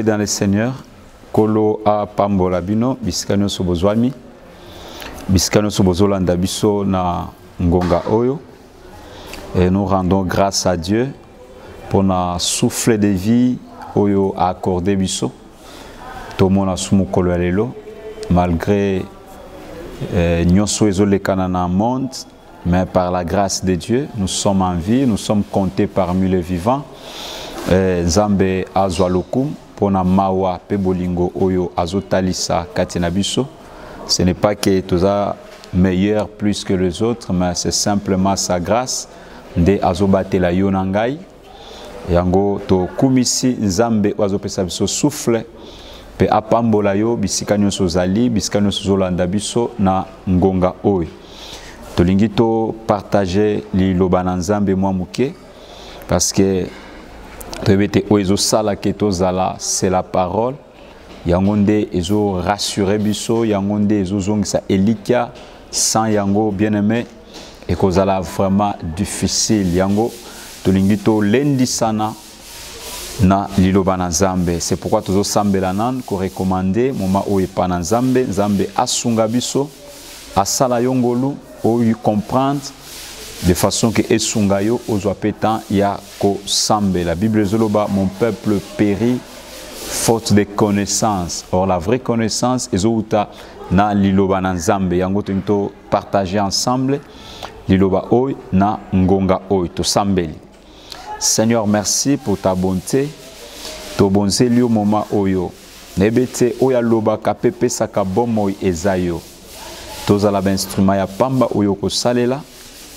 dans le Seigneur, Kolo a Pambola Bino, Biskano Sobozwami, Biskano Sobozolanda Biso na Ngonga Oyo. Et nous rendons grâce à Dieu pour na souffle de vie Oyo a accordé Biso. Tout le monde a soumou Kolo Alelo, malgré Nyonso Ezolekana na monde, mais par la grâce de Dieu, nous sommes en vie, nous sommes comptés parmi les vivants. Zambe Azwalokum, Pona Mawa Pebolingo Oyo Azotalisa Katenabiso. Ce n'est pas que tout ça meilleur plus que les autres, mais c'est simplement sa grâce de Azobatela Yonangai. Yango to kumisi Zambe Azopesa Biso souffle. Pe apambola yo bisika nyonso zali, bisika nyonso zolanda biso na Ngonga Oyo. Tolingi to partager liloba na Nzambe mwa muke parce que tebete oyo sala ke to zala c'est la parole. Yango nde ezo rassurer biso, yango nde ezo zongisa elikia sans yango bien-aimé et kozala vraiment difficile. Yango tolingi to lendi sana na liloba na Nzambe. C'est pourquoi tozo sambela nan ko recommander moment oyo pa na Nzambe, Nzambe asunga biso, asala yongolu oyo comprendre de façon que esungayo ozwa petan ya ko sambe. La Bible zoloba mon peuple périt faute de connaissance. Or la vraie connaissance ezouta na liloba na Nzambe. Yango to partager ensemble liloba oy na Ngonga oy to sambeli. Seigneur, merci pour ta bonté. To bonze liyo moment oyo. Nebete oya loba kapepe saka bomoy ezayo. Tozala ba instrument ya pamba oyo ko salela.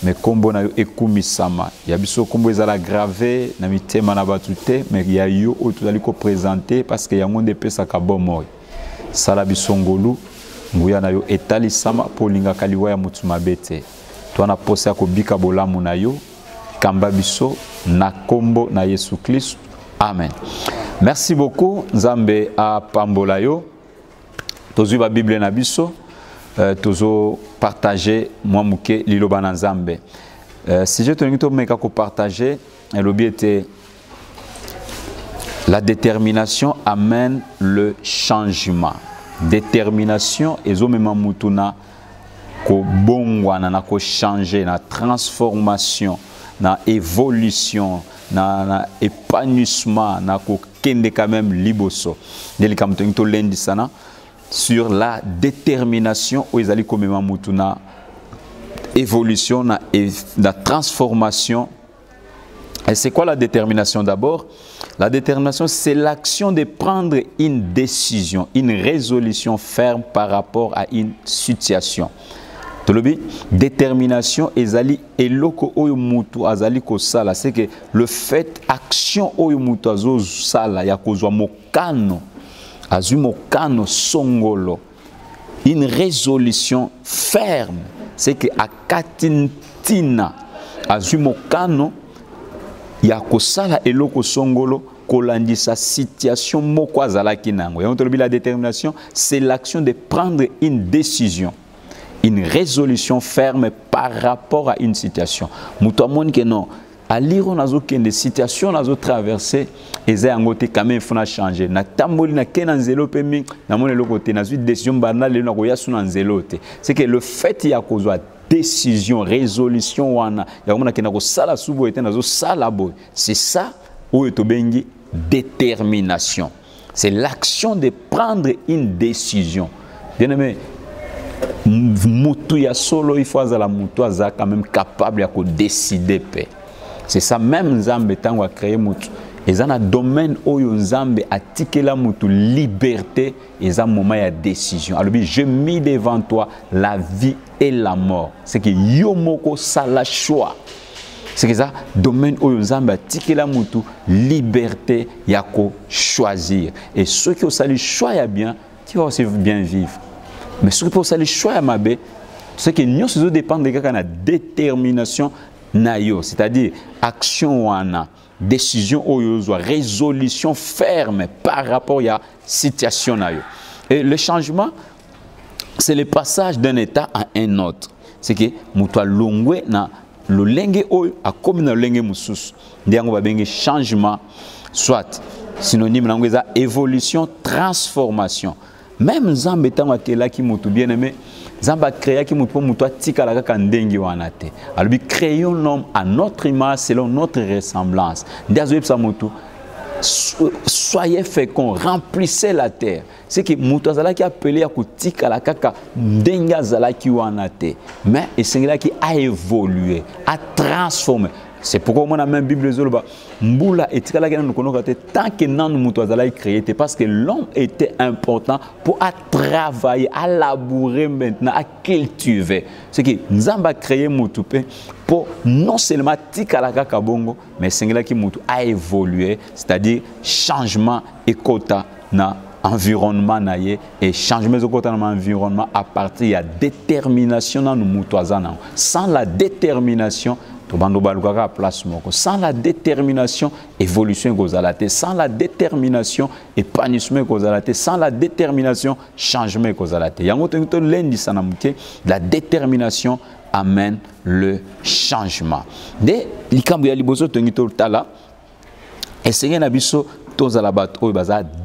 Mais kombo na yo ekumisama. Ya biso kombo ezala gravé na mitema na batute, mais ya yo o tozali ko présenter parce que yango nde pesa ka bomoy. Sala biso ngolu, nguya na yo etalisama polinga kaliwa ya mutu mabete. To na posa ko bika bolamu na yo, kamba biso na kombo na Yesu Christ. Amen. Merci beaucoup Nzambe a pambola yo. Tozu ba Bible na biso. Tozo partager moi muke liloba na Nzambe. Si je te dis to meka ko partager, le but était la détermination amène le changement. Détermination ezomema mutuna ko bongwana na ko changer na transformation, na évolution, na épanouissement, na ko kende quand même liboso. Delika mto lendi sana sur la détermination où ils allaient comme mutuna évolution la transformation. Et c'est quoi la détermination d'abord? La détermination, c'est l'action de prendre une décision, une résolution ferme par rapport à une situation. Tolobi détermination ezali eloko oyo mutu azali ko sala, c'est que le fait action oyo mutu azo sala ya kozwa mokano azumokano songolo, une résolution ferme, c'est que akatintina azumokano ya kosala eloko songolo kolandisa situation moko azalaki nango. Et la détermination, c'est l'action de prendre une décision, une résolution ferme par rapport à une situation. Mutamoni que non. À lire on a des situations nazo traverser et ça angoté quand même faut changer na tamboli na kenan zelo pemi na mon le côté na suite décision banale na koya suna nzelote. C'est que le fait ya kozwa décision résolution wana ya mona kena ko sala subo ete nazo sala boy, c'est ça oyo to bengi détermination. C'est l'action de prendre une décision. Bien aimé, mutu ya solo il faut azala mutu aza quand même capable ya ko décider paix. C'est ça même Nzambe tango a créé mutu. Et dans le domaine où Nzambe a tiqué la mutu liberté, et dans moment il y a décision. Alors je mis devant toi la vie et la mort. C'est que yomoko ça la choix. C'est que ça domaine où Nzambe a tiqué la mutu liberté yako choisir. Et ceux qui ont sali choix ya bien, tu vas aussi bien vivre. Mais ceux qui ont sali choix ya mabe, c'est que nous ça dépend de la détermination. C'est-à-dire action wana, décision oyo, résolution ferme par rapport à la situation nayo. Et le changement, c'est le passage d'un état à un autre. C'est que mutua longwe na lolenge oyo a comme na lolenge mususu. Ndiango ba bengi changement, soit synonyme d'angoueza évolution, transformation. Même Nzambe tango akela ki mutu bien aimé, Nzambe a créé ki mutu po mutu atika la kaka ndengi wana te. Alors bi créons l'homme à notre image selon notre ressemblance. Ndazo yebsa mutu soyez féconds, remplissez la terre. C'est que mutu azalaki appelé à kutika la kaka ndengi azalaki wana te. Mais esengela ki a évolué, a transformé. C'est pourquoi on a même Bible zoloba mbula etikala kana nukonoka te tant que nan mutu azalaki créé te parce que l'homme était important pour à travailler, à labourer maintenant, à cultiver. C'est que Nzamba créé mutu pe pour non seulement tikala kaka bongo mais sengela ki mutu a évolué, c'est-à-dire changement et quota na environnement naie et changement de côté dans environnement à partir de détermination dans nous mutuazana. Sans la détermination sans la détermination, évolution est sans la détermination, épanouissement est sans la détermination, changement est la détermination amène le changement. Dès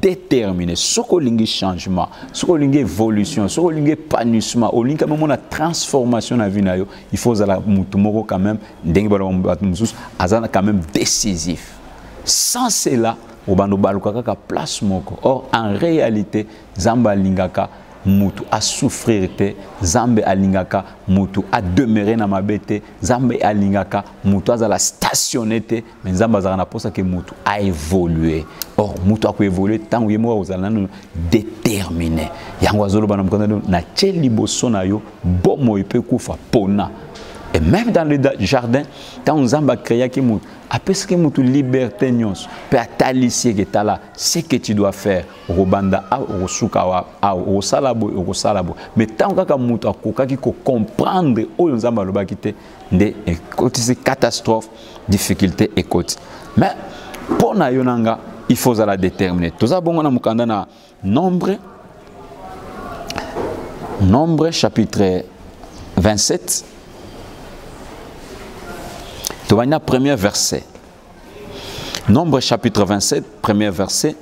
déterminé soko lingi changement soko lingi évolution soko lingi épanouissement au lingi même la transformation na vie na yo il faut za la mutu moko quand même ndenge balo mususu azana quand même décisif sans cela obando baluka kaka place moko or en réalité zamba lingaka mutu a souffrir te zambe alingaka mutu a demeurer na mabete zambe alingaka mutu azala stationner te mais zambe azala na posa que mutu a évolué or mutu a ko évoluer tant yemo ozala na déterminé yango azolo bana mkonda na tcheli boso na yo bomo ipe kufa pona. Et même dans le jardin, quand on a créé qui mutu, après ce que mutu liberté nyons, peut ataliser que tala, ce que tu dois faire, robanda a osukawa a osalabo osalabo. Mais tant que mutu akoka qui comprendre où on a loba kité des catastrophes, difficultés et côtes. Mais pour na yonanga, il faut la déterminer. Tout ça bon on a mukanda na Nombre chapitre 27. Premier verset. Nombre chapitre 27, premier verset.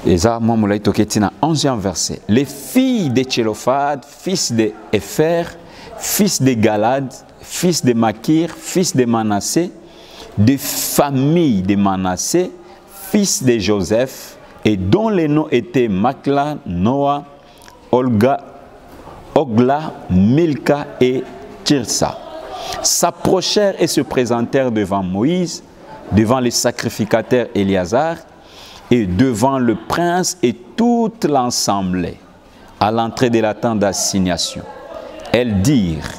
Et ça, moi, je l'ai 11e verset. Les filles de Tchélophad, fils de Épher, fils de Galad, fils de Makir, fils de Manassé, de famille de Manassé, fils de Joseph, et dont les noms étaient Makla, Noah, Ogla, Milka et Tirsa, s'approchèrent et se présentèrent devant Moïse, devant les sacrificateurs Éliazar et devant le prince et toute l'assemblée à l'entrée de la tente d'assignation. Elles dirent: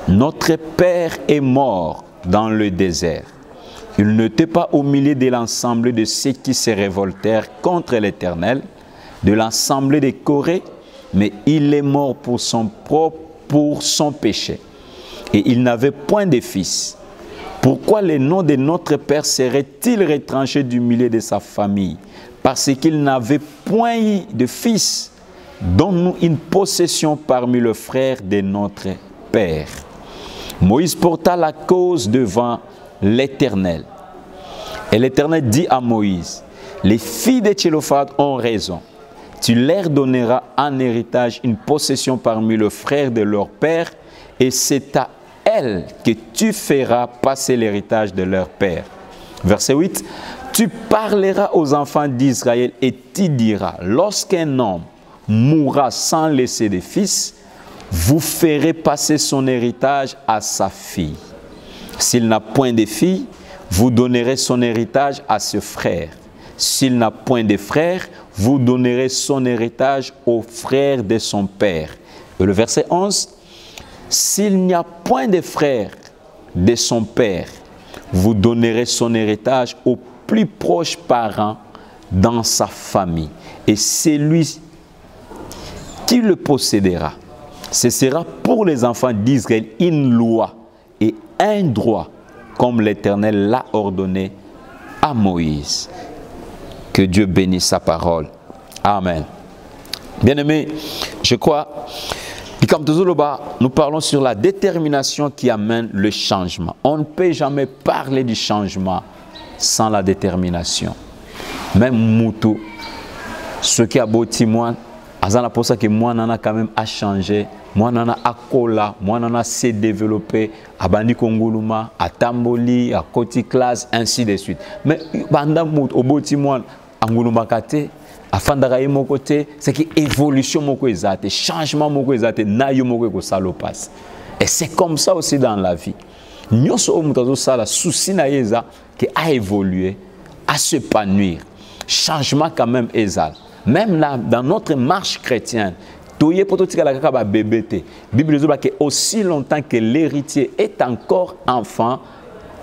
notre père est mort dans le désert. Il n'était pas au milieu de l'ensemble de ceux qui se révoltèrent contre l'Éternel, de l'ensemble des Corée, mais il est mort pour son péché. Et il n'avait point de fils. Pourquoi le nom de notre père serait-il retranché du milieu de sa famille? Parce qu'il n'avait point de fils. Donne-nous une possession parmi les frères de notre père. Moïse porta la cause devant l'Éternel. Et l'Éternel dit à Moïse: les filles de Tchélophad ont raison. Tu leur donneras en héritage une possession parmi les frères de leur père, et c'est à elles que tu feras passer l'héritage de leur père. Verset 8. Tu parleras aux enfants d'Israël et tu diras: lorsqu'un homme mourra sans laisser de fils, vous ferez passer son héritage à sa fille. S'il n'a point de fille, vous donnerez son héritage à ce frère. S'il n'a point de frère, vous donnerez son héritage au frère de son père. Et le verset 11. S'il n'y a point de frère de son père, vous donnerez son héritage aux plus proches parents dans sa famille. Et celui qui le possédera, ce sera pour les enfants d'Israël une loi et un droit, comme l'Éternel l'a ordonné à Moïse. Que Dieu bénisse sa parole. Amen. Bien-aimés, je crois... Et comme toujours, nous parlons sur la détermination qui amène le changement. On ne peut jamais parler du changement sans la détermination. même Moutou, ce qui a beau témoin, c'est pour ça que moi nana quand même a changé, moi nana a kola, moi nana s'est développé, à Bandi Kongoluma, à Tamboli, à Koti classe, ainsi de suite. Mais pendant au beau témoin, Angoluma Kate, à Fandaraye mon côté, c'est que évolution moko ezate, changement moko ezate, nayo moko ko salopas. Et c'est comme ça aussi dans la vie. Nous sommes la souci na yeza qui a évolué, à s'épanouir. Changement quand même ezal. Même là, dans notre marche chrétienne, la Bible dit que aussi longtemps que l'héritier est encore enfant,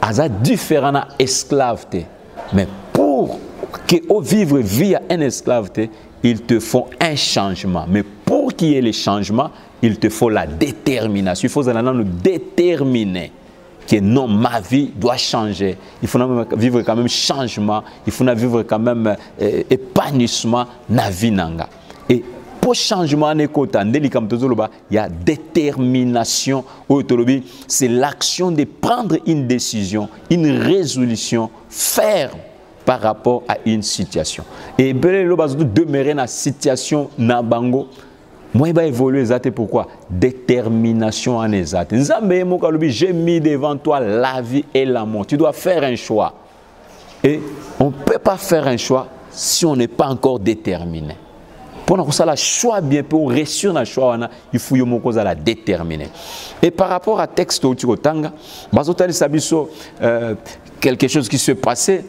il a différents esclaves. Mais pour que vivre via un esclave, il te faut un changement. Mais pour qu'il y ait le changement, il te faut la détermination. Il faut nous déterminer que non, ma vie doit changer. Il faut vivre quand même changement. Il faut vivre quand même épanouissement dans la vie. Et pour changement, il y a détermination. C'est l'action de prendre une décision, une résolution ferme par rapport à une situation. Et demeurer dans la situation Nabango. Moi, il va évoluer, pourquoi? Détermination en exact. J'ai mis devant toi la vie et la mort. Tu dois faire un choix. Et on ne peut pas faire un choix si on n'est pas encore déterminé. Pour ça, le choix bien pour réussir dans le choix, il faut la déterminer. Et par rapport à texte au Tanga, quelque chose qui se passait,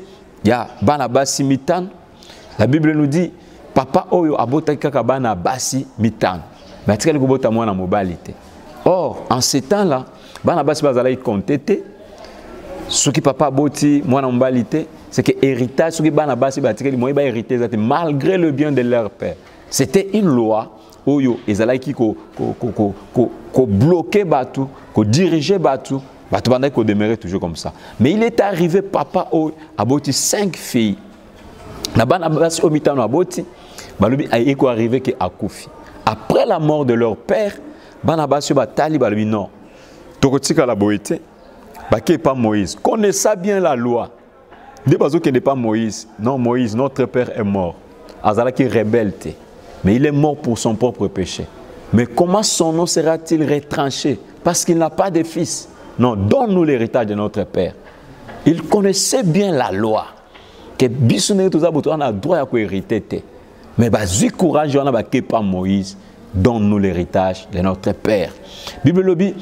il y a Banaba Simitan. La Bible nous dit, papa oyo abota kaka bana basi mitan. Mais tu sais que mwana mobilité. Or en ce temps-là, bana basi bazala compté ce qui papa boti mwana mobilité, c'est que héritage ce qui bana basi batikeli moi ba hériter malgré le bien de leur père. C'était une loi oyo ezala ki ko bloquer batu, ko diriger batu, batu banda ko demeurer toujours comme ça. Mais il est arrivé papa oyo aboti 5 filles. Na bana basi o mitano aboti balobi ayeko arrivé que akufi. Après la mort de leur père, bana basi batali balobi non. Tokotika la boité. Baké pas Moïse. Connaissez bien la loi. Des bazo qui n'est pas Moïse. Non, Moïse, notre père est mort. Azala qui rebelle. Mais il est mort pour son propre péché. Mais comment son nom sera-t-il retranché? Parce qu'il n'a pas de fils. Non, donne-nous l'héritage de notre père. Il connaissait bien la loi. Que bisouné tout ça, on a droit à hériter. Mais bazu courage, on a pas Moïse. Donne-nous l'héritage de notre père. Bible lobi,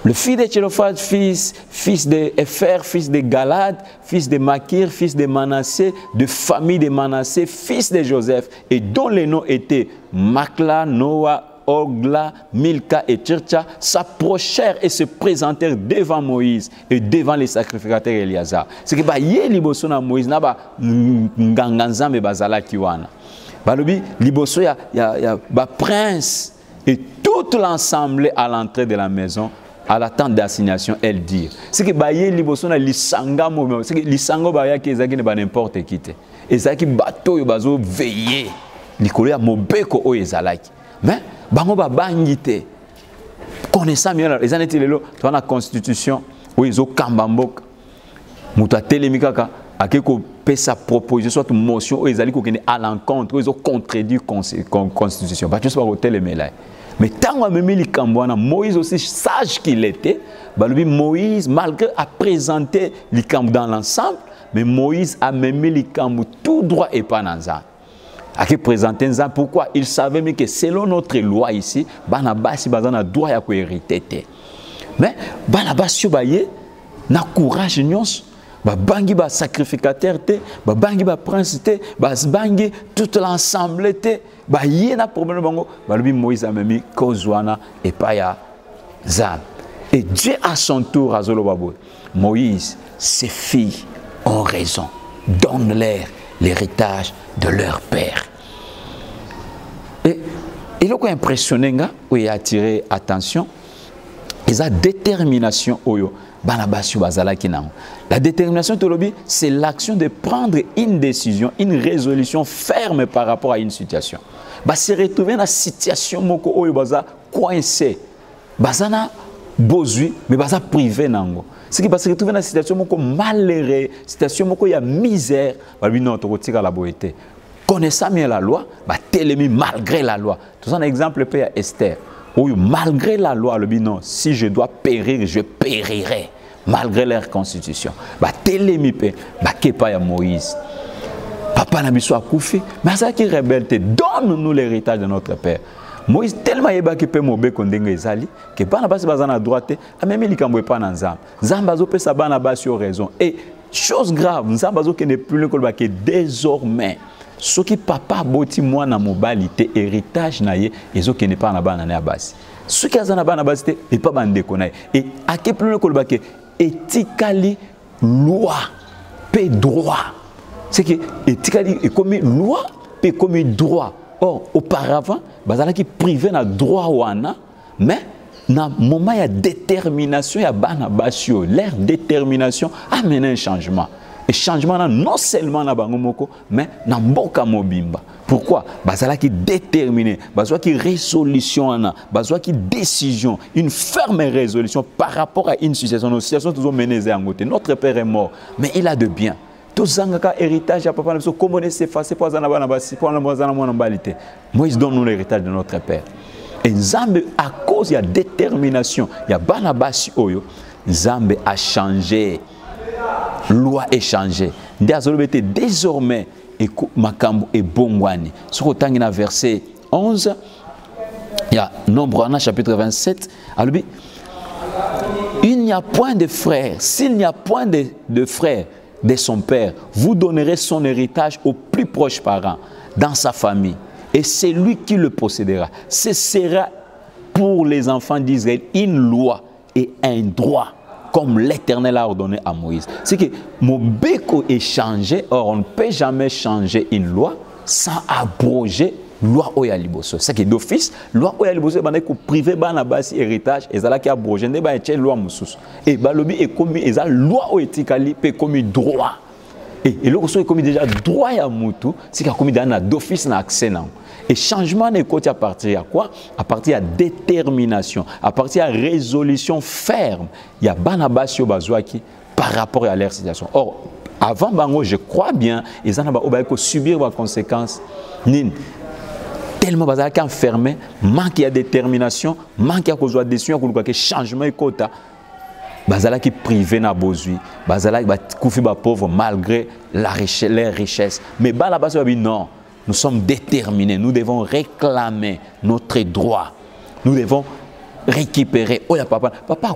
le fils de Tchélophaz, fils de Epher, fils de Galad, fils de Makir, fils de Manassé, de famille de Manassé, fils de Joseph, et dont les noms étaient Makla, Noah, Ogla, Milka et Tchircha, s'approchèrent et se présentèrent devant Moïse et devant les sacrificateurs Eliazar. C'est que Yéliboso na Moïse n'a pas nganganzambe bazala kiwana. Balobi liboso ya prince et toute l'ensemble à l'entrée de la maison à la tente d'assignation elle dit c'est que baye liboso na lisanga mo c'est que lisango ba ya ki ezaki ne ba n'importe qui te ezaki bato yo bazo veiller likolo ya mobeko o ezalaki mais bango ba bangite connaissant bien les années lelo to na constitution o ezo kambambok muta telemikaka akeko sa proposition soit motion ezali ko kene à l'encontre ils ont contredit constitution ba tu sais pas hôtel mais tant même likambwana Moïse aussi sage qu'il était balobi Moïse malgré a présenté likamb dans l'ensemble mais Moïse a même likamb tout droit et pas nanza a que présenter ça pourquoi il savait mais que selon notre loi ici bana basi bazana droit ya ko hériter mais bana basi baye na courage nyons ba bangi ba sacrificateur te ba bangi ba prince te ba bangi tout l'ensemble te ba yena problème bango ba lubi Moïse a mis kozwana et pas ya zan et Dieu à son tour azolo babo Moïse ses filles ont raison donne-leur l'héritage de leur père et il a impressionné nga où il a attiré attention ils a détermination oyo. La détermination, c'est l'action de prendre une décision, une résolution ferme par rapport à une situation. Se retrouver dans la situation coincée. bozui mais baza privé nango. Ce qui passe que trouver dans situation moko malheureuse, situation moko ya misère, ba lui non to tika la boité. Connaissant bien la loi, bah télémi malgré la loi. Tout ça un exemple peut à Esther. Oui, malgré la loi, le non, si je dois périr, je périrai. Malgré leur constitution. Bah télémi pe, bah kepa ya Moïse. Papa n'a pas koufi, mais ça qui rebelle, donne-nous l'héritage de notre père. Moïse tellement yeba ki pe mobe kondenge ezali que bana basi bazana droite, a même likambo pas na nzamba. Nzamba zo pe sa bana basi yo raison. Et chose grave, nzamba zo ke ne plus le kolba que désormais ce qui papa boti mwana mobalité héritage na ye ezo ke ne pas na bana na basi. Ce qui azana bana basi te et pas bande ko na et a ke plus le kolba que éthiquement loi pe droit. C'est que éthiquement est comme loi pe comme droit. Or, auparavant, bazala qui privé na droit wana, mais na moment ya détermination ya bana basio, leur détermination amène un changement. Et changement non seulement na bango moko, mais na mboka mobimba. Pourquoi? Bazala qui déterminé, bazwa qui résolution ana, bazwa qui décision, une ferme résolution par rapport à une situation. Nos situations toujours menées à côté. Notre père est mort, mais il a de bien. Tout zangaka héritage à papa n'abso comment s'effacer pour zana bana basi pour na zana mona mbalité. Moïse donne nous l'héritage de notre père. Et Nzambe à cause ya détermination, ya bana basi oyo, Nzambe a changé. Loi est changée. Ndazolobete désormais et makambo et bongwani. Sur autant na verset 11, il y a Nombre en chapitre 27, alobi il n'y a point de frère, s'il n'y a point de frère de son père, vous donnerez son héritage au plus proche parent dans sa famille. Et c'est lui qui le possédera. Ce sera pour les enfants d'Israël une loi et un droit, comme l'Éternel a ordonné à Moïse. C'est que mon béco est changé, or on ne peut jamais changer une loi sans abroger loi oya liboso. C'est que d'office, loi oya liboso bana ko privé bana basi héritage ezala ki abrogé nde ba etche loi mususu. Et balobi est commis eza loi o etikali pe commis droit. Et le so est commis déjà droit ya mutu, c'est qu'il a commis dans d'office na accès na. Et changement ne côté à partir à quoi? À partir à détermination, à partir à résolution ferme. Il y a bana basi bazwaki par rapport à leur situation. Or avant bango je crois bien ils en ont subir les conséquences nin tellement bazala enfermé, manque de détermination, manque de décision, que changement et quota. Bazala qui privé na bozui, bazala qui koufi ba pauvre malgré les richesses. Mais bala baso non, nous sommes déterminés, nous devons réclamer notre droit. Nous devons récupérer. Oh ya papa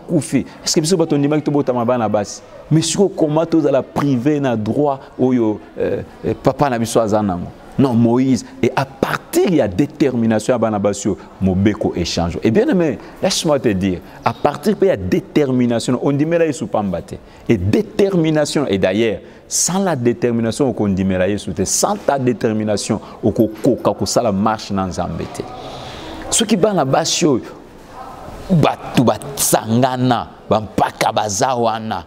koufi. Est-ce que biso bato ndima ki to botama bana basi? Mais sur comment tous la privé na droit oyo papa na biso azanango. Non, Moïse. Et à partir de la détermination à Banabasio, Mobeko échange. Et bien aimé, laisse-moi te dire, à partir de la détermination, on dit mais sous pambate. Et détermination, et d'ailleurs, sans la détermination, on dit mais sans ta détermination, on coca, ça la marche dans Zambete. Ce qui Banabasio, batu batsangana, bampaka bazawana,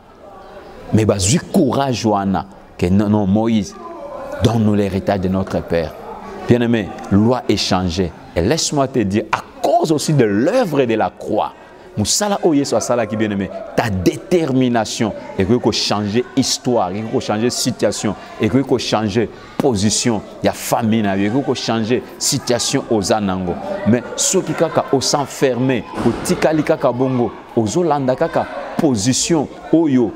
mais bazui courage wana, que non Moïse. Donne-nous l'héritage de notre Père. Bien-aimé, loi est changée. Et laisse-moi te dire, à cause aussi de l'œuvre de la croix, Moussala Oye soit Sala qui bien-aimé, ta détermination, et que tu changer histoire, et que tu changer situation, et que tu changer position, il y a famine, et que tu changer situation aux anango. Mais ceux qui kaka au s'enfermer, au tikali kaka bongo, aux olanda kaka position, oyo,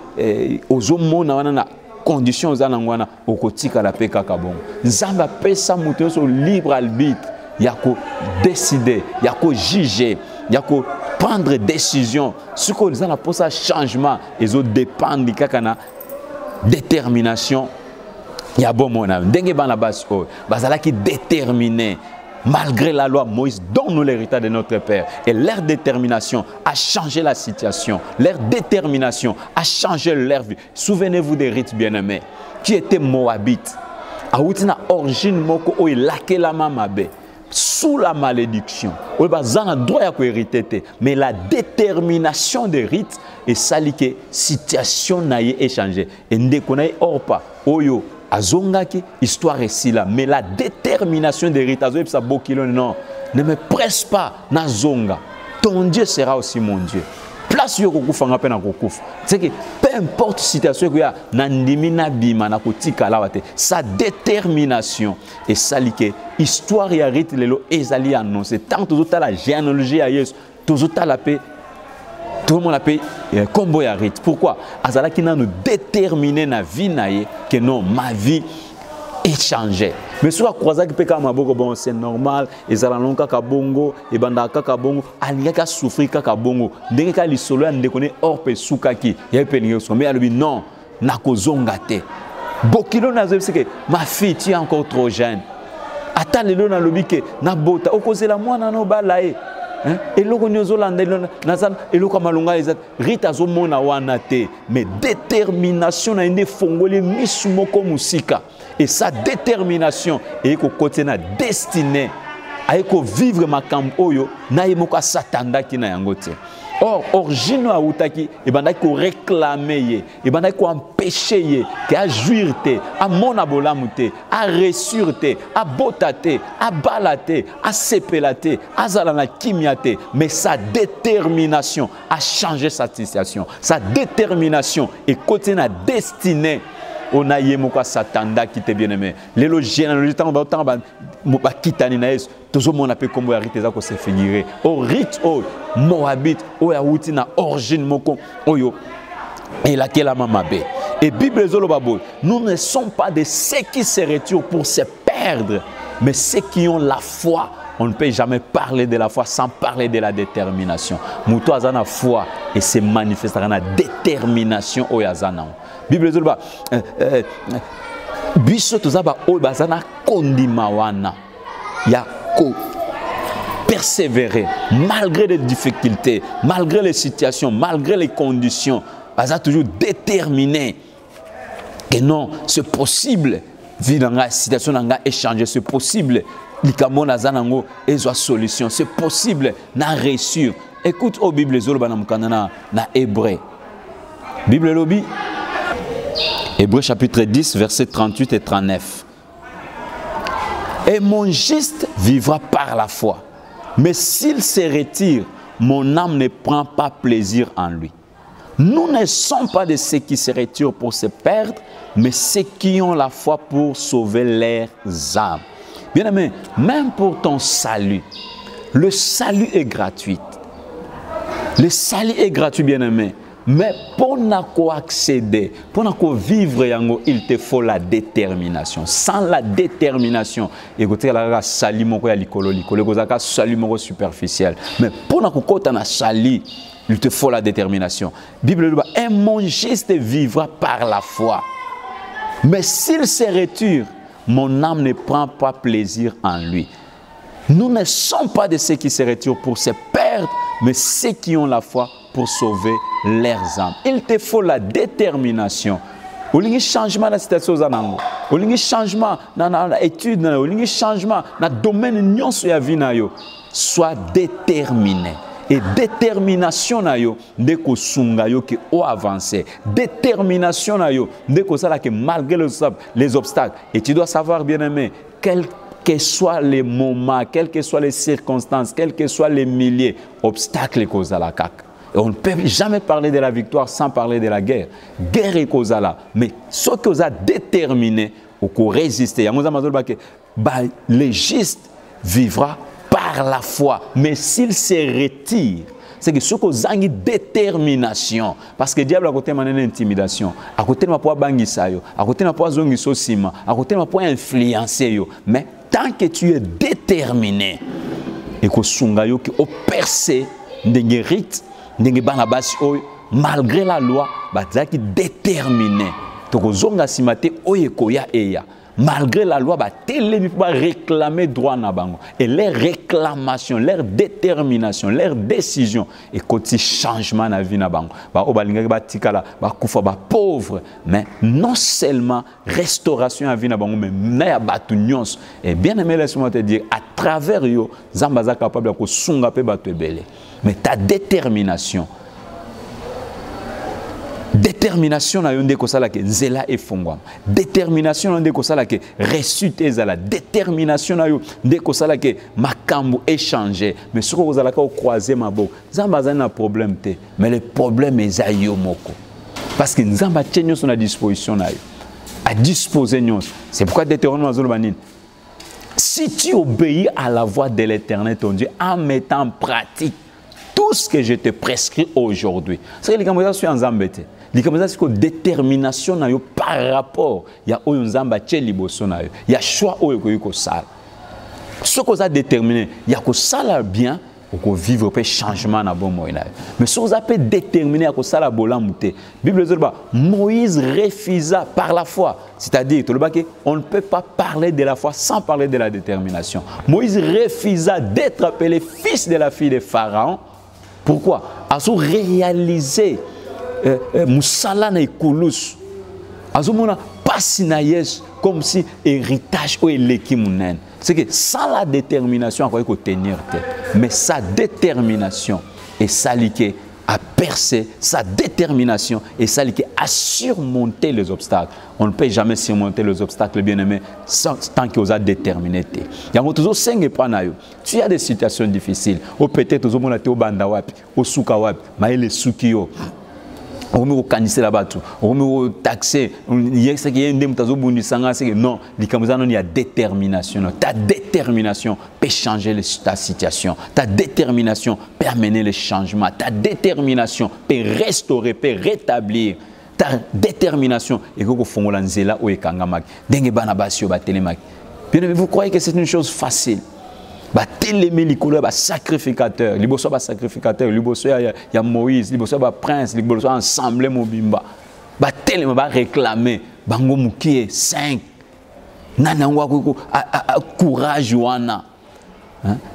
aux omona conditions aux anangwana au kotika la peka kabon. Nzamba pesa muto so libre arbitre. Yako décider, yako juger, yako prendre décision. Ce que nous avons pour ça changement, ils ont dépendre de kakana détermination. Ya bon mon âme. Dengue bana basko, bazala qui déterminé. Malgré la loi, Moïse donne-nous l'héritage de notre Père. Et leur détermination a changé la situation. Leur détermination a changé leur vie. Souvenez-vous des rites bien-aimés qui étaient moabites. Aoutina origine moko o ilake la mamabe. Sous la malédiction. Mais la détermination des rites est sali que situation n'a échangé. Et ndekonaye orpa oyo. Azongaki, histoire est si là. Mais la détermination des rites, non, ne me presse pas, Nazonga. Ton Dieu sera aussi mon Dieu. place yo kokufanga pe na kokufa. C'est que peu importe situation que ya nandimi na bima na kotika la wate, sa détermination et ça like histoire ya rite lelo ezali annoncé tant tout la généalogie à Yesu, tout la paix. Tout le monde appelle combo ya rite. Pourquoi? Azala qui n'a nous déterminé na vie naie que non ma vie est changée. Mais soit croisa qui peut comme maboko bon c'est normal. Ezala lonka kabongo e banda kaka bongo alinga ka souffrir kaka bongo. Ndenge ka lisolo ya ndekone or pe sukaki. Ya pe ningo so mais alobi non na kozonga te. Bokilo na c'est que ma fille tu es encore trop jeune. Ata lelo na lobi ke na bota okozela mwana no balae. Et le Rita zomona wana te, mais détermination na inde fongole misumoko musika. Et sa détermination et ko côté na destinée à vivre ma camp oyo na yemoka satanda ki na yangote. Or origine a utaki e banda ko réclamer ye, e banda ko empêcher ye, que a jouir te, a mona bolamute, a ressurte, a botate, a balate, a sepelate, a zalana kimiate, mais sa détermination a changé sa situation. Sa détermination et côté na destinée on a yé moko satanda qui te bien aimé. Les généalogie tant ba kitani na Yesu. Toujours mon appel comme rite za ko se figurer. Au rite o Moabit o ya wuti na origine moko oyo et laquelle a mamabe. Et Bible zolo babo, nous ne sommes pas de ceux qui se retirent pour se perdre, mais ceux qui ont la foi. On ne peut jamais parler de la foi sans parler de la détermination. Mouto azana foi et se manifestera na détermination o yazana. Bible zolo ba biso tozaba o bazana kondima wana. Ya ko persévérer malgré les difficultés, malgré les situations, malgré les conditions. Baza toujours déterminé que non, c'est possible. Vivre dans la situation dans échanger, c'est possible. Likamo nazanango ezo solution, c'est possible na réussir. Écoute au Bible zolo na mukana na Hébreu. Bible lobi Hébreu chapitre 10 versets 38 et 39. Et mon juste vivra par la foi. Mais s'il se retire, mon âme ne prend pas plaisir en lui. Nous ne sommes pas de ceux qui se retirent pour se perdre, mais ceux qui ont la foi pour sauver leurs âmes. Bien aimé, même pour ton salut, le salut est gratuit. Le salut est gratuit, bien aimé. Mais pour accéder, pour vivre, il te faut la détermination. Sans la détermination, écoutez, la salut mon salut superficiel. Mais pour na salut, il te faut la détermination. Bible dit, un mon juste vivra par la foi. Mais s'il se retire, mon âme ne prend pas plaisir en lui. Nous ne sommes pas de ceux qui se retirent pour se perdre, mais ceux qui ont la foi pour sauver leurs âmes. Il te faut la détermination. Il y a un changement dans la situation. Il y a un changement dans l'étude. Il y a un changement dans le domaine de la vie. Sois déterminé. Et détermination na yo de ko sunga yo ki o avancer. Détermination na yo de ko sala que malgré les obstacles. Et tu dois savoir, bien aimé, quels que soient les moments, quelles que soient les circonstances, quels que soient les milliers d'obstacles cause à la CAC. Et on ne peut jamais parler de la victoire sans parler de la guerre. Guerre est cause à la. Mais ce que vous avez déterminé ou qu'on résister, le juste vivra par la foi. Mais s'il se retire, c'est que ce que vous avez détermination. Parce que le diable a côté de l'intimidation, à côté de ma poids bangisayo, à côté de ma poids zongiso sima, à côté de ma poids influencer yo. Mais tant que tu es déterminé, et que sungayo qui au percé ndenge rite ndenge bana basi oyo malgré la loi bazaki déterminé to kozonga simate oyo koya eya malgré la loi batelemi pa réclamer droit na bango et les réclamations leur détermination leur décision et côté changement na vie na bango ba o balingaki batikala ba kufa ba pauvre mais non seulement restauration à vie na bango mais na batu nyonso et bien aimé laisse-moi te dire à travers yo zambaza capable ko sunga pe batu ebele mais ta détermination détermination na yo nde kosala ke nzela efongwama. Détermination na nde kosala ke réussite ezala. Détermination na yo nde kosala ke makambo échanger. Mais ce que vous allez croiser maboko, nzamba azali na problème te, mais le problème eza yo moko. Parce que nzamba tient son à disposition na yo. À disposer nyonso. C'est pourquoi Deutéronome azoloba nini? Si tu obéis à la voix de l'Éternel ton Dieu en mettant en pratique tout ce que je te prescris aujourd'hui. C'est que les Camerounais sont en zambete. Les Camerounais sont en détermination par rapport à Oyonzamba Tcheliboso. Il y a choix au sale. Ce que vous avez déterminé, il y a que ça bien pour vivre un changement dans bon moyen. Mais ce que vous avez déterminé à que ça la bolamouté. Bible dit Moïse refusa par la foi. C'est-à-dire on ne peut pas parler de la foi sans parler de la détermination. Moïse refusa d'être appelé fils de la fille de Pharaon. Pourquoi? Azo réaliser Moussala na Ikulus. Azo mona pasinaïes comme si héritage ou l'équimounen. C'est que sans la détermination, on peut tenir tête. Mais sa détermination est saliquée à percer, sa détermination est saliquée à surmonter les obstacles. On ne peut jamais surmonter les obstacles, bien aimé, tant qu'on a déterminé. Il y a toujours 5 épreuves. Tu as des situations difficiles. Ou peut-être aux hommes au bandawap, au soukawap, mais les soukio. On me canissé là-bas tout, on me taxé, il y a ce qui est non, il y a détermination. Ta détermination peut changer ta situation. Ta détermination peut amener le changement. Ta détermination peut restaurer, peut rétablir. Ta détermination et que vous faites l'anzela ou ekangamak. Dengue banabasio batelemak. Bien aimé, vous croyez que c'est une chose facile? Télémé likolo ba sacrificateur, liboso ba sacrificateur, liboso ya Moïse, liboso ba prince, liboso ensemble mobimba. Télémé ba réclamer bango mukie 5. Nana ngwa courage wana.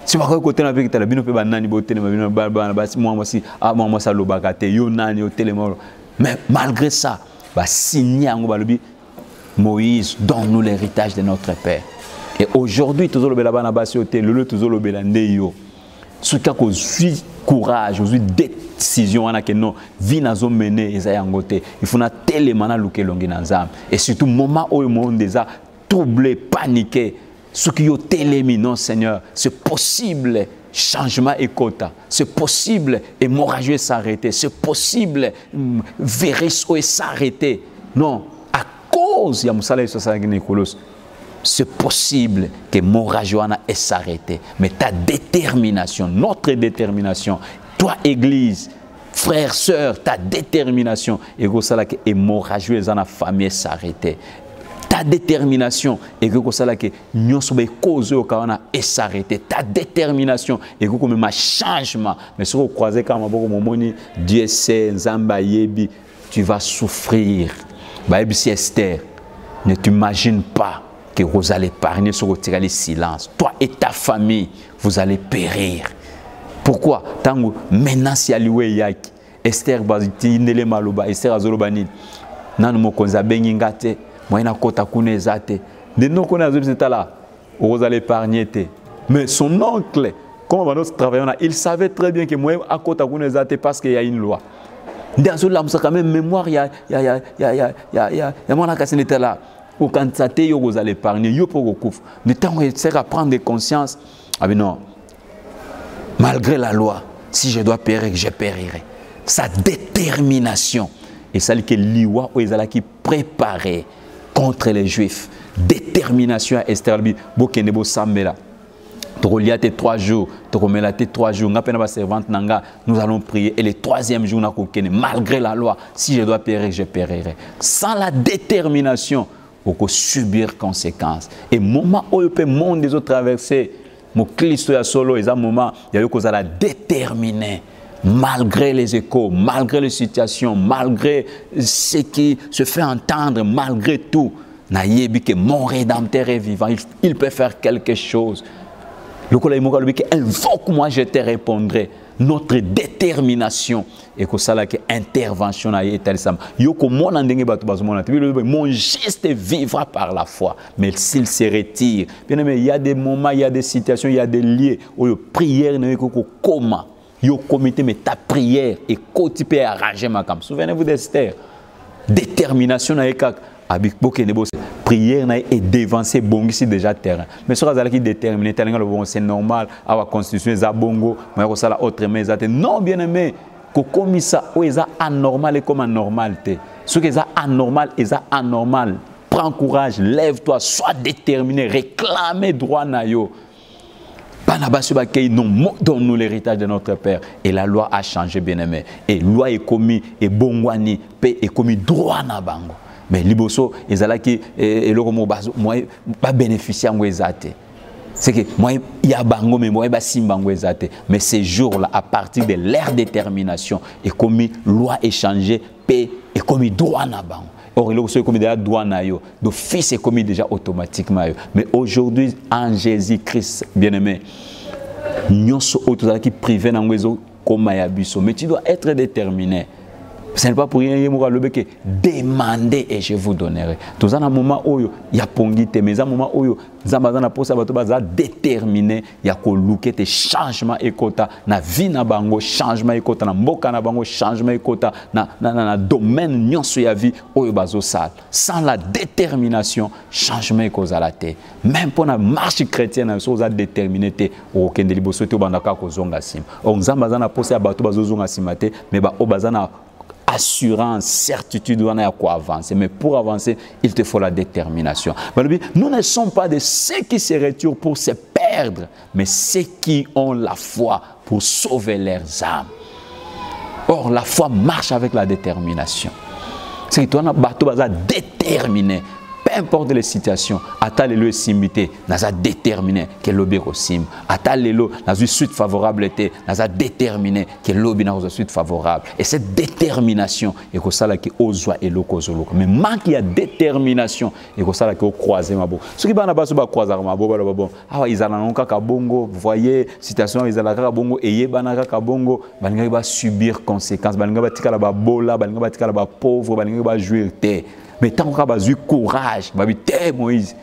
Si ba ko côté na pe bino pe ba nani bo télémé ba moi si moi ça lobakate yo nani yo télémé. Mais malgré ça, ba signer ngo ba lobi Moïse donne-nous l'héritage de notre père. Et aujourd'hui, toujours le belabana basioté, le toujours le belandeyo. Ce qui a causé courage, causé décision, on a que non, vie n'a pas mené, ils ont ngoté. Il faut na tellement na luke longi nanzam. Et surtout moment où le monde déjà troublé, paniqué, ce qui ont télémi, non Seigneur, c'est possible. Changement et quota, c'est possible hémorragie s'arrêter, c'est possible virus s'arrêter. Non, à cause il y a Moussala Sosanguinicolos. C'est possible que Morajoana ait s'arrêté. Mais ta détermination, notre détermination, toi Église, frères, sœurs, ta détermination, et que ça que Morajoana dans la famille s'arrêter. Ta détermination, et que ça que nous sommes causés au Kawana et s'arrêter. Ta détermination, et que même un changement. Mais si vous croisez comme Dieu sait, Nzamba Yebi, tu vas souffrir. Baïbi si Esther, ne t'imagine pas que vous allez épargner sur le silence. Toi et ta famille, vous allez périr. Pourquoi? Tango maintenant si aliwe yaki Esther baziti ndele maloba Esther azolobani nanu mokonza bengi ngate moyena kota kunezate de non kona azobiseta là vous allez épargner te. Mais son oncle comme nous travaillons il savait très bien que moi à kota kunezate parce qu'il y a une loi. Dans là quand même mémoire il y a mon akasine était là. Au candidaté, vous allez épargner, vous pour vous de temps où à prendre conscience, ah ben non, malgré la loi, si je dois périr, je périrai. Sa détermination, et celle que l'Iwa ou Ezala qui préparait contre les Juifs, détermination à Esther, Bokenebo Sambela. Tu 3 jours, tu remets 3 jours, nous allons prier. Et le 3e jour, malgré la loi, si je dois périr, je périrai. Sans la détermination, pour subir conséquences. Et moment où le monde des autres traverser, mon Christ est solo, et à moment, il y a eu la déterminer, malgré les échos, malgré les situations, malgré ce qui se fait entendre, malgré tout, naïebi que mon Rédempteur est vivant, il peut faire quelque chose. Le collègue invoque moi, je te répondrai. Notre détermination et que ça là que intervention a été mon geste vivra par la foi, mais s'il se retire, bien aimé, il y a des moments, il y a des situations, il y a des lieux où la prière n'est que comment, il comité mais ta prière et côté peut arranger ma cam. Souvenez-vous d'Esther. détermination na ekak abi bokene bo prière na et dévancer bongo ici déjà terrain mais ce que qui déterminé tellement le bon c'est normal à la constitution za bongo mais ko sala autrement za non bien aimé ko komisa o eza anormal et comme anormalité ce que ça anormal et ça anormal prends courage lève-toi sois déterminé réclamer droit na yo. Non, donne-nous l'héritage de notre Père. Et la loi a changé, bien-aimé. Et la loi est commis, et bongwani, paix est commis droit na bango. Mais liboso, ils allaient qui, et le mot moi, pas bénéficier en wezate. C'est que moi, il y a bango, mais moi, il y a simbango wezate. Mais ces jours-là, à partir de leur détermination, est commis, loi est changée, paix est commis droit na bango. Or, il est commis déjà droit na yo. D'office est commis déjà automatiquement. Mais aujourd'hui, en Jésus-Christ, bien-aimé, nous sommes qui privés dans le comme mais tu dois être déterminé. Ce n'est pas pour rien que demandez et je vous donnerai. Tout ça, dans un moment où il y a pongité, mais dans un moment où il y a déterminé, il y a des changements et quota, na vie na bango, changement et quota, na mboka na bango, changement et quota, na domaine nyonso ya vie où bazo sal. Sans la détermination, changement et cause à la terre. Même pour la marche chrétienne, on a déterminé te au kende liboso te bandaka ko zonga sim. On zambazana posé à bato bazo zonga simate, mais ba obazana assurance, certitude, on a à quoi avancer. Mais pour avancer, il te faut la détermination. Nous ne sommes pas de ceux qui se retirent pour se perdre, mais ceux qui ont la foi pour sauver leurs âmes. Or, la foi marche avec la détermination. C'est que toi, on a bateau déterminé. Peu importe les situations, atta lelo simité, naza déterminé que l'obé sim. Atta lelo naza suite favorable était, naza déterminé que l'obé naza suite favorable. Et cette détermination est que ça là qui ozwa et loko zoloko. Mais manque ya détermination et que ça là qui au croiser mabo. Ce qui va na baso ba croiser mabo ba bon. Ah ils allons kaka bongo, vous voyez situation ils allons kaka bongo et yebana kaka bongo, balinga ba subir conséquences, balinga ba tikala ba bola, balinga ba tikala ba pauvre, balinga ba jouir té. Mais tant qu'on a eu courage, Moïse,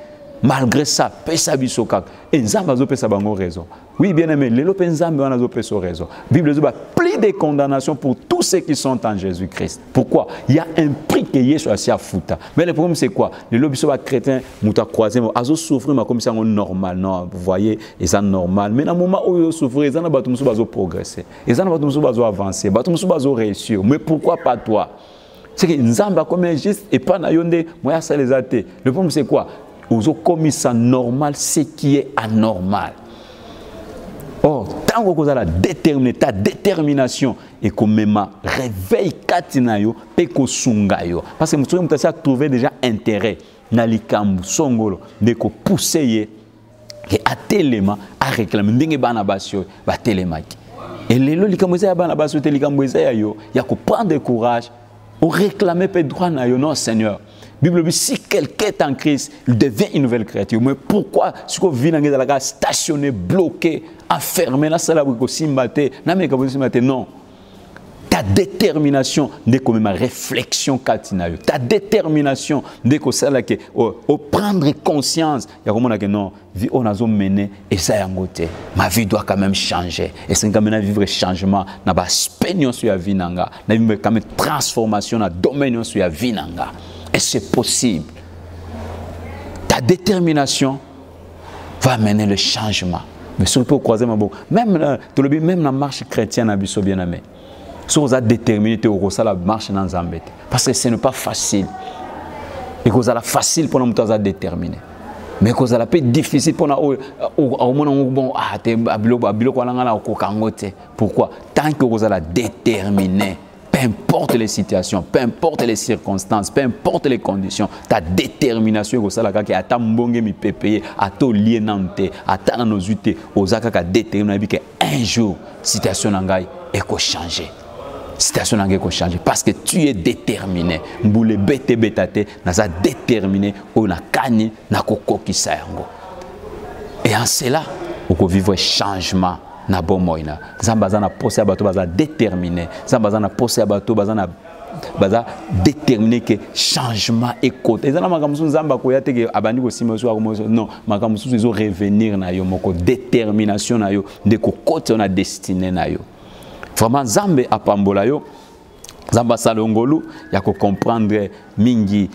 malgré ça, pesa bisokak. Et Nzamba zo pesa bango raison. Oui, bien aimé, les lopes Nzamba on a zo pesa raison. Bible dit plus de condamnation pour tous ceux qui sont en Jésus-Christ. Pourquoi? Il y a un prix que Yeshua a fouta. Mais le problème c'est quoi? Les lopes sont chrétiens, mouta croisé, azo souffrir mais comme ça normal. Non, vous voyez, et ça normal. Mais dans le moment où ils souffrent, ils ont batum sou bazo progresser. Ils ont batum sou bazo avancer, batum sou bazo réussir. Mais pourquoi pas toi? C'est que Nzamba comme juste et pas na yonde moi ça les athées. Le problème c'est quoi? Vous avez commis ça normal, ce qui est anormal. Or, tant que vous avez déterminé ta détermination et que même réveil katinayo et que sungayo parce que vous avez trouvé déjà intérêt na likambu songolo de ko pousser que à téléma à réclamer ndenge bana basio ba télémaki. Et lelo likambu ya bana basio te likambu ya yo ya ko prendre courage. On réclamait pas droit na yo non Seigneur. Bible dit si quelqu'un est en Christ, il devient une nouvelle créature. Mais pourquoi si qu'on vit dans la gare stationné, bloqué, enfermé là ça là pour simbater, non. Ta détermination n'est comme ma réflexion katinayo. Ta détermination n'est que ça là que au prendre conscience, il y a comme on a que non, vie on a mené et ça y a côté. Ma vie doit quand même changer. Et c'est quand même vivre changement, na ba spénion sur la vie nanga, na vivre quand même transformation na domaine sur la vie nanga. Et c'est possible. Ta détermination va amener le changement. Mais surtout croiser ma bouche. Même la marche chrétienne à Bisso bien aimé. Si vous êtes déterminé, vous allez marcher dans Zambé. Parce que ce n'est pas facile. Et que vous allez facile pour nous être déterminé. Mais que vous allez pas difficile pour nous. Pourquoi? Tant que vous allez déterminé, peu importe les situations, peu importe les circonstances, peu importe les conditions, ta détermination est que ça là qui attend mbonge mi pépé, attend lié nante, attend nos utés, aux akaka déterminé que un jour situation nangai est ko changer. Situation nangai ko changer parce que tu es déterminé. Mboule bete betate, naza déterminé ou na kani na kokoki sayango. Et en cela, on peut vivre changement. Na bomoina zambazana posé abato baza déterminé zambazana posé abato bazana baza déterminé que changement est côté ezana makamusu nzamba ko yate ke abandi ko simoso akomoso non makamusu izo revenir na yo moko détermination na yo de ko côté on a destiné na yo vraiment nzambe apambola yo Zamba salongolu ya ko comprendre mingi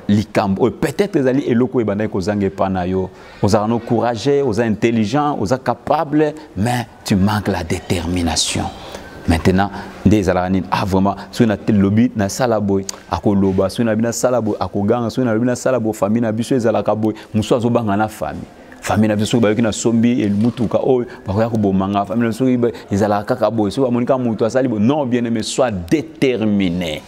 likambo peut-être ezali eloko ebanda ko zange pana yo ozarano courageux oza intelligent oza capable mais tu manques la détermination. Maintenant des alarani vraiment so na tel lobby na salaboy akoloba so na bina salaboy akoganga so na bina salaboy famille na biso ezalaka boy muso azobanga na famille famille na biso ba yokina sombi el mutuka o bakoya ko bomanga famille na biso ezalaka kaka boy so amonika mutu asali bo non bien aimé sois déterminé.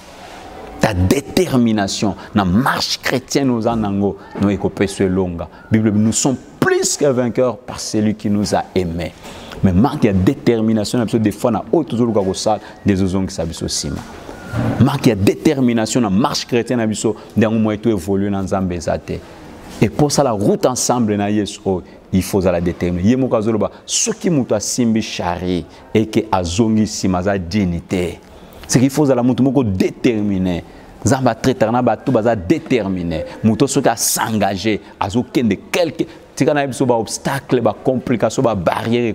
Ta détermination na marche chrétienne aux anango nous ekopeswe longa Bible nous sommes plus que vainqueurs par celui qui nous a aimés. Mais manque de détermination, des fois, na autre toujours le salle des ozons qui s'habillent au ciment. Manque de détermination, na marche chrétienne, na biso, d'un moment tout évoluer dans Zambézate. Et pour ça, la route ensemble, na yeso, il faut la déterminer. Yemo kazoloba, ce qui mouta simbi chari et que azongi simaza dignité. C'est qu'il faut la mouta moko déterminer. Zamba traiter na bato baza déterminer. Mouto ce qui a s'engager, azo kende quelque obstacle, complication, barrière,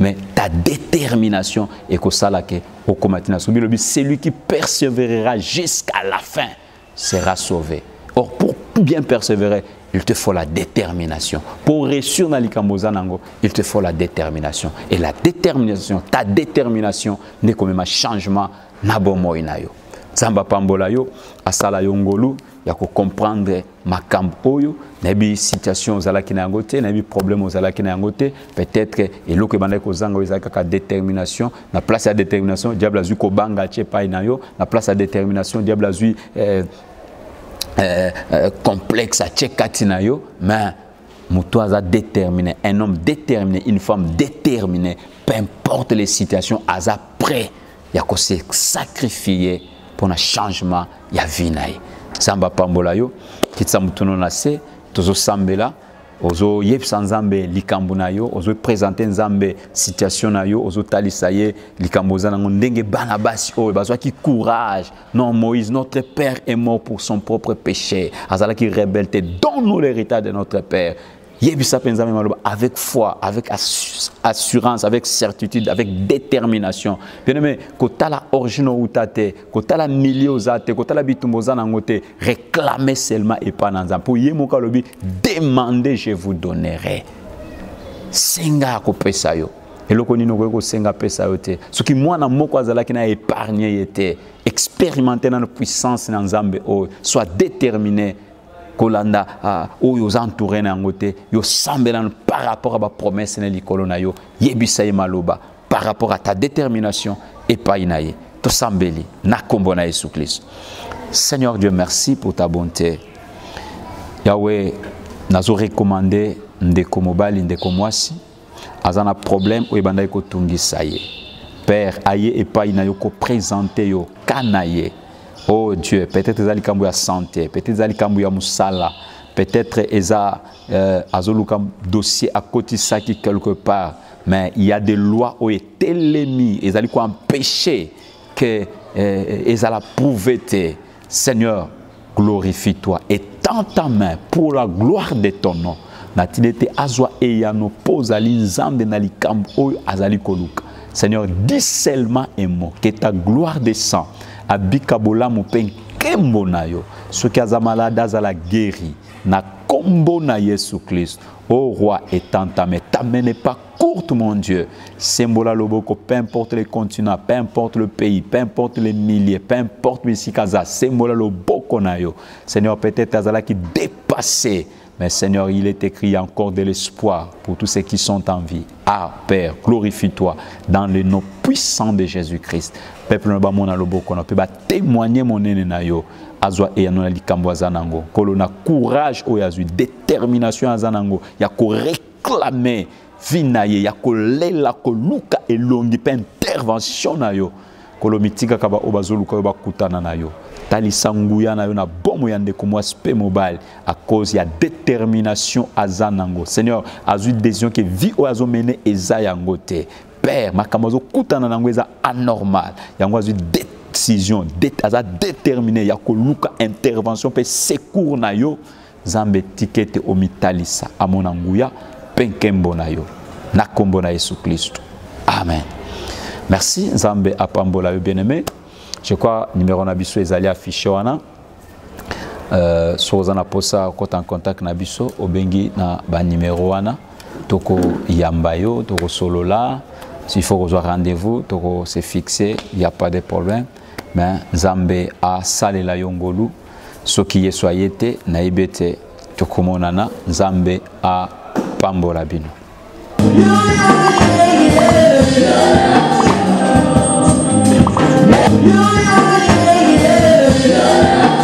mais ta détermination est que celui qui persévérera jusqu'à la fin sera sauvé. Or, pour bien persévérer, il te faut la détermination. Pour réussir dans l'Ikamozanango, il te faut la détermination. Et la détermination, ta détermination, n'est comme un changement. Nabomoinayo. Zamba pambolayo, asala yongolu. Il y a comprendre ma campoyo, nabi situation zala ki na ngote, nabi problème zala ki na ngote, peut-être et lo que banda ko zango ezaka détermination, na place à détermination, diable azu ko banga che pa inayo, na place à détermination, diable azu complexe à che katinayo, mais mutoaza déterminé, un homme déterminé, une femme déterminée, peu importe les situations, aza prêt, il y a ko se sacrifier pour un changement, il y a vie naï. Samba pambola yo kitsa mutuno na se tozo sambela ozo yebsa nzambe likambo na yo ozo présenter nzambe situation na yo ozo talisa ye likambo za nango ndenge bana basi o bazwa ki courage. Non, Moïse notre père est mort pour son propre péché azala ki rebelle, donne-nous l'héritage de notre père. Yebisa penzame maloba avec foi, avec assurance, avec certitude, avec détermination. Bien aimé, kota la origino utate, kota la milieu zate, kota la bitumboza nangote, réclamez seulement et pas nanzam. Pour yemoka lobi, demandez, je vous donnerai. Senga ko pesa yo. Eloko nino ko senga pesa yo te. Ce qui moi na moko azala ki na épargné yete, expérimenter dans la puissance nanzambe o, soit déterminé. Kolanda oyo entouré na ngote yo sambela par rapport à la promesse na likolo na yo yebisa maloba par rapport à ta détermination et pas inaye to sambeli na kombo na Yesu Christ. Seigneur Dieu, merci pour ta bonté. Yahweh, nazo recommander ndeko mobali ndeko mwasi azana problème o ebanda ko tungisa ye. Père aye et pas inayo ko présenter yo kanaye. Oh Dieu, peut-être ezali kambu ya santé, peut-être ezali kambu ya musala, peut-être eza azolukam dossier à côté ça qui quelque part, mais il y a des lois où est élémi, ezali ko empêcher que ezala prouver. Seigneur, glorifie-toi et tends ta main pour la gloire de ton nom. Natilete azwa eyano pozali nzambe na likambu oyo azali koluka. Seigneur, dis seulement un mot, que ta gloire descend. Abikabola mopen kembo na yo ce qui a malade azala guéri na kombo na Yesu Christ. Ô roi étant ta main n'est pas courte mon Dieu. Sembola loboko, peu importe les continents, peu importe le pays, peu importe les milliers, peu importe ici kaza, sembola loboko na yo. Seigneur, peut-être azala qui dépassé. Mais Seigneur, il est écrit encore de l'espoir pour tous ceux qui sont en vie. Ah Père, glorifie-toi dans le nom puissant de Jésus-Christ. Peuple no ba mona loboko na pe ba témoigner mon nene na yo. Azwa e yanona likambo azanango. Kolo na courage o yazui, détermination azanango. Ya ko réclamer vinaye, ya ko lela ko luka elongi pe intervention na yo. Kolo mitika kaba obazoluka yo bakutana na yo. Talisanguya na yo na bomo yande ko mwaspe mobile à cause ya détermination azanango. Seigneur, azui décision que vie o azo mener ezayango te. Père, makamazo kutana nango eza anormal. Yango azui décision, aza déterminé ya ko luka intervention pe secours na yo. Zambe tikete omitalisa amonanguya penkembo na yo. Na kombo na Yesu Christ. Amen. Merci Zambe apambola yo bien-aimé. Je crois numéro na biso ezali affiché wana. Soza na posa kota en contact na biso obengi na ba numéro wana toko yambayo toko solola s'il faut qu'on rendez-vous toko se fixer, il y a pas de problème, mais Nzambe a salela yongolu soki yeso ayete na ibete toko monana Nzambe a pambola bino. Yeah.